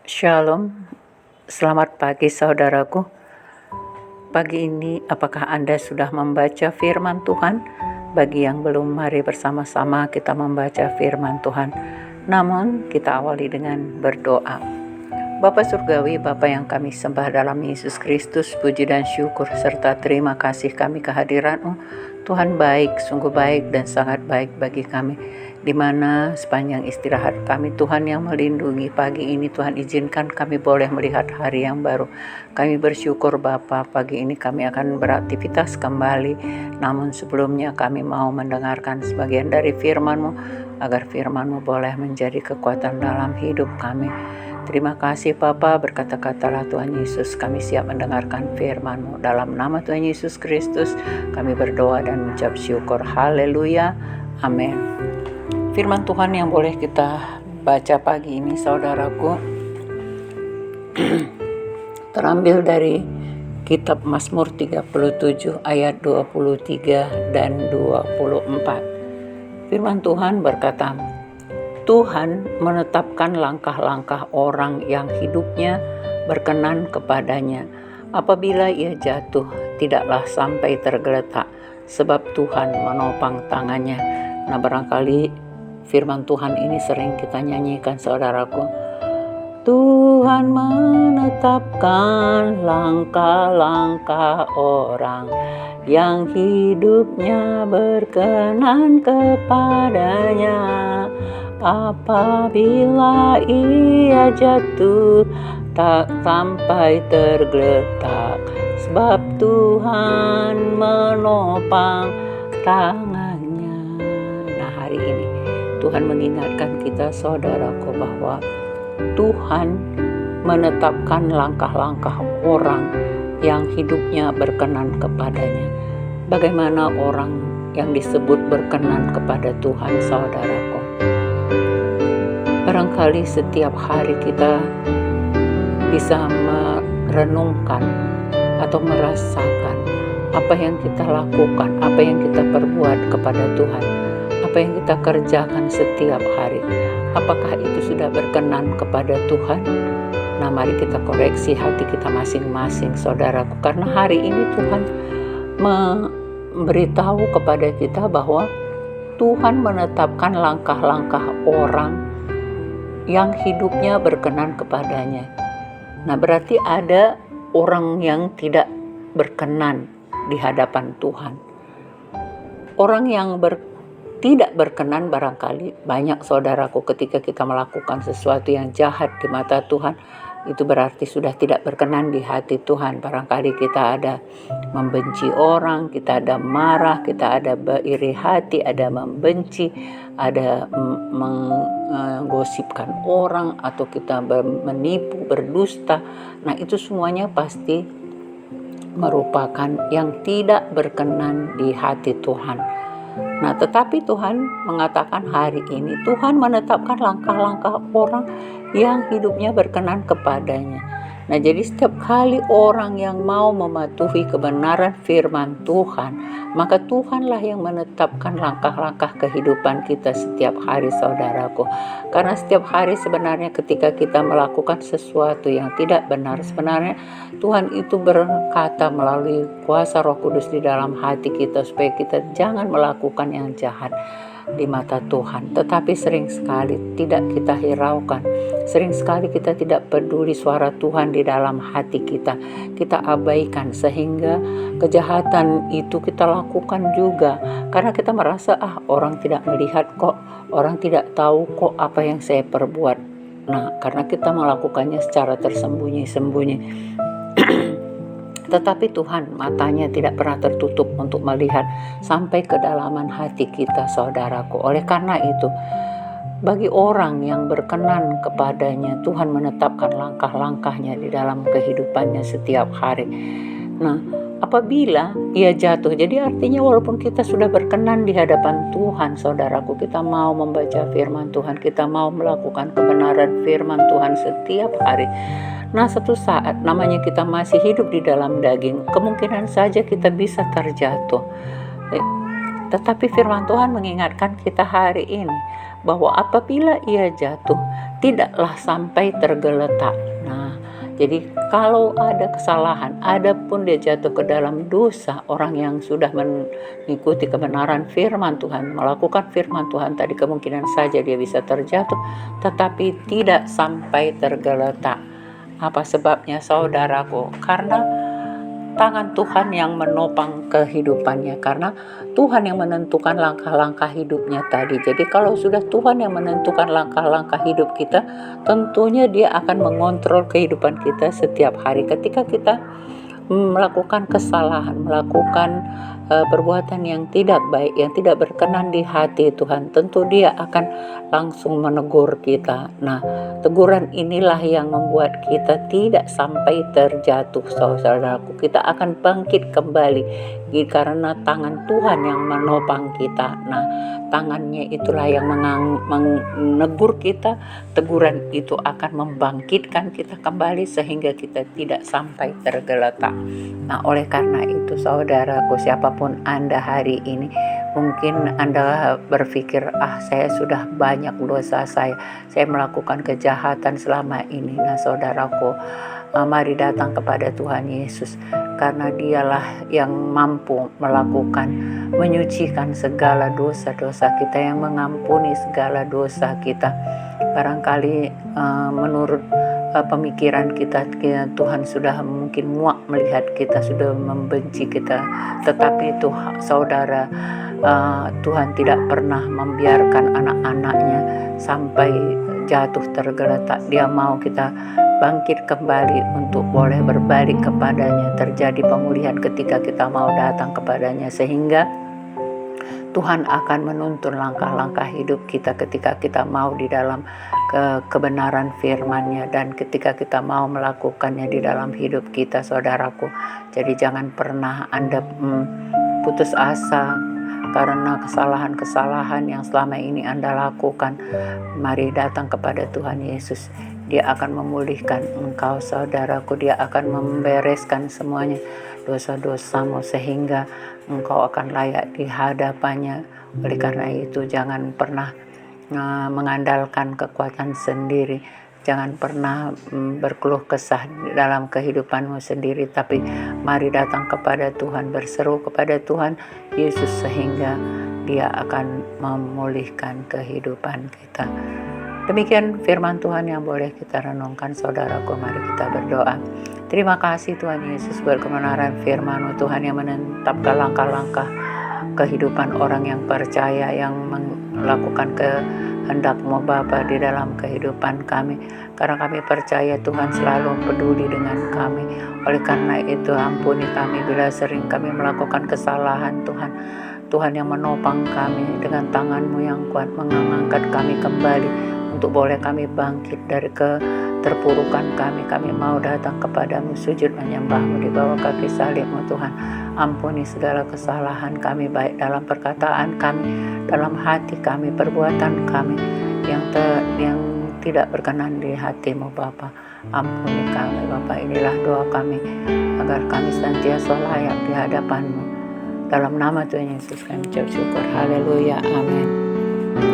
Shalom, selamat pagi saudaraku. Pagi ini apakah Anda sudah membaca firman Tuhan? Bagi yang belum, mari bersama-sama kita membaca firman Tuhan. Namun kita awali dengan berdoa. Bapa Surgawi, Bapa yang kami sembah dalam Yesus Kristus, puji dan syukur serta terima kasih kami kehadiran-Mu. Tuhan baik, sungguh baik dan sangat baik bagi kami. Di mana sepanjang istirahat kami, Tuhan yang melindungi pagi ini, Tuhan izinkan kami boleh melihat hari yang baru. Kami bersyukur Bapa, pagi ini kami akan beraktivitas kembali. Namun sebelumnya kami mau mendengarkan sebagian dari firman-Mu, agar firman-Mu boleh menjadi kekuatan dalam hidup kami. Terima kasih Bapa, berkata-katalah Tuhan Yesus, kami siap mendengarkan firman-Mu. Dalam nama Tuhan Yesus Kristus kami berdoa dan mengucap syukur. Haleluya, amin. Firman Tuhan yang boleh kita baca pagi ini saudaraku terambil dari kitab Mazmur 37 ayat 23 dan 24. Firman Tuhan berkata, Tuhan menetapkan langkah-langkah orang yang hidupnya berkenan kepadanya. Apabila ia jatuh, tidaklah sampai tergeletak, sebab Tuhan menopang tangannya. Nah, barangkali firman Tuhan ini sering kita nyanyikan saudaraku. Tuhan menetapkan langkah-langkah orang yang hidupnya berkenan kepadanya. Apabila ia jatuh, tak sampai tergeletak, sebab Tuhan menopang tangannya. Nah, hari ini Tuhan mengingatkan kita saudaraku bahwa Tuhan menetapkan langkah-langkah orang yang hidupnya berkenan kepadanya. Bagaimana orang yang disebut berkenan kepada Tuhan saudaraku? Barangkali setiap hari kita bisa merenungkan atau merasakan apa yang kita lakukan, apa yang kita perbuat kepada Tuhan, apa yang kita kerjakan setiap hari. Apakah itu sudah berkenan kepada Tuhan? Nah, mari kita koreksi hati kita masing-masing saudaraku, karena hari ini Tuhan memberitahu kepada kita bahwa Tuhan menetapkan langkah-langkah orang yang hidupnya berkenan kepadanya. Nah, berarti ada orang yang tidak berkenan di hadapan Tuhan. Orang yang tidak berkenan barangkali banyak saudaraku, ketika kita melakukan sesuatu yang jahat di mata Tuhan, itu berarti sudah tidak berkenan di hati Tuhan. Barangkali kita ada membenci orang, kita ada marah, kita ada iri hati, ada membenci, ada menggosipkan orang, atau kita menipu, berdusta. Nah, itu semuanya pasti merupakan yang tidak berkenan di hati Tuhan. Nah, tetapi Tuhan mengatakan hari ini Tuhan menetapkan langkah-langkah orang yang hidupnya berkenan kepadanya. Nah, jadi setiap kali orang yang mau mematuhi kebenaran firman Tuhan, maka Tuhanlah yang menetapkan langkah-langkah kehidupan kita setiap hari saudaraku. Karena setiap hari sebenarnya ketika kita melakukan sesuatu yang tidak benar, sebenarnya Tuhan itu berkata melalui kuasa Roh Kudus di dalam hati kita supaya kita jangan melakukan yang jahat di mata Tuhan. Tetapi sering sekali tidak kita hiraukan, sering sekali kita tidak peduli suara Tuhan di dalam hati kita. Kita abaikan sehingga kejahatan itu kita lakukan juga, karena kita merasa orang tidak melihat kok, orang tidak tahu kok apa yang saya perbuat. Nah, karena kita melakukannya secara tersembunyi-sembunyi. Tetapi Tuhan matanya tidak pernah tertutup untuk melihat sampai kedalaman hati kita saudaraku. Oleh karena itu, bagi orang yang berkenan kepadanya, Tuhan menetapkan langkah-langkahnya di dalam kehidupannya setiap hari. Nah, apabila ia jatuh, jadi artinya walaupun kita sudah berkenan di hadapan Tuhan saudaraku, kita mau membaca firman Tuhan, kita mau melakukan kebenaran firman Tuhan setiap hari. Nah, satu saat namanya kita masih hidup di dalam daging, kemungkinan saja kita bisa terjatuh. Tetapi firman Tuhan mengingatkan kita hari ini bahwa apabila ia jatuh, tidaklah sampai tergeletak. Nah, jadi kalau ada kesalahan, ada pun dia jatuh ke dalam dosa, orang yang sudah mengikuti kebenaran firman Tuhan, melakukan firman Tuhan tadi, kemungkinan saja dia bisa terjatuh, tetapi tidak sampai tergeletak. Apa sebabnya, saudaraku? Karena tangan Tuhan yang menopang kehidupannya, karena Tuhan yang menentukan langkah-langkah hidupnya tadi. Jadi kalau sudah Tuhan yang menentukan langkah-langkah hidup kita, tentunya dia akan mengontrol kehidupan kita setiap hari. Ketika kita melakukan kesalahan, melakukan perbuatan yang tidak baik, yang tidak berkenan di hati Tuhan, tentu dia akan langsung menegur kita. Nah, teguran inilah yang membuat kita tidak sampai terjatuh, saudaraku. Kita akan bangkit kembali karena tangan Tuhan yang menopang kita. Nah, tangannya itulah yang menegur kita. Teguran itu akan membangkitkan kita kembali sehingga kita tidak sampai tergeletak. Nah, oleh karena itu, saudaraku, siapapun Anda hari ini, mungkin Anda berpikir, saya sudah banyak dosa saya melakukan kejahatan selama ini. Nah, saudaraku, mari datang kepada Tuhan Yesus, karena dialah yang mampu menyucikan segala dosa-dosa kita, yang mengampuni segala dosa kita. Barangkali menurut pemikiran kita, Tuhan sudah mungkin muak melihat kita, sudah membenci kita, tetapi itu saudara, Tuhan tidak pernah membiarkan anak-anaknya sampai jatuh tergeletak. Dia mau kita bangkit kembali untuk boleh berbalik kepadanya. Terjadi pemulihan ketika kita mau datang kepadanya, sehingga Tuhan akan menuntun langkah-langkah hidup kita ketika kita mau di dalam kebenaran firman-Nya, dan ketika kita mau melakukannya di dalam hidup kita, saudaraku. Jadi jangan pernah Anda putus asa karena kesalahan-kesalahan yang selama ini Anda lakukan. Mari datang kepada Tuhan Yesus. Dia akan memulihkan engkau, saudaraku. Dia akan membereskan semuanya dosa-dosamu sehingga engkau akan layak di hadapannya. Oleh karena itu, jangan pernah mengandalkan kekuatan sendiri. Jangan pernah berkeluh kesah dalam kehidupanmu sendiri, tapi mari datang kepada Tuhan, berseru kepada Tuhan Yesus sehingga Dia akan memulihkan kehidupan kita. Demikian firman Tuhan yang boleh kita renungkan, saudaraku. Mari kita berdoa. Terima kasih Tuhan Yesus buat kebenaran firman-Mu, Tuhan, yang menetapkan langkah-langkah kehidupan orang yang percaya, yang melakukan kehendak-Mu Bapa di dalam kehidupan kami. Karena kami percaya Tuhan selalu peduli dengan kami. Oleh karena itu, ampuni kami bila sering kami melakukan kesalahan, Tuhan. Tuhan yang menopang kami dengan tangan-Mu yang kuat, mengangkat kami kembali untuk boleh kami bangkit dari keterpurukan kami. Kami mau datang kepadamu, sujud menyembah-Mu di bawah kaki salib-Mu, Tuhan. Ampuni segala kesalahan kami, baik dalam perkataan kami, dalam hati kami, perbuatan kami yang tidak berkenan di hati-Mu, Bapa. Ampuni kami, Bapa. Inilah doa kami, agar kami senantiasa layak di hadapan-Mu. Dalam nama Tuhan Yesus kami ucap syukur. Haleluya. Amin.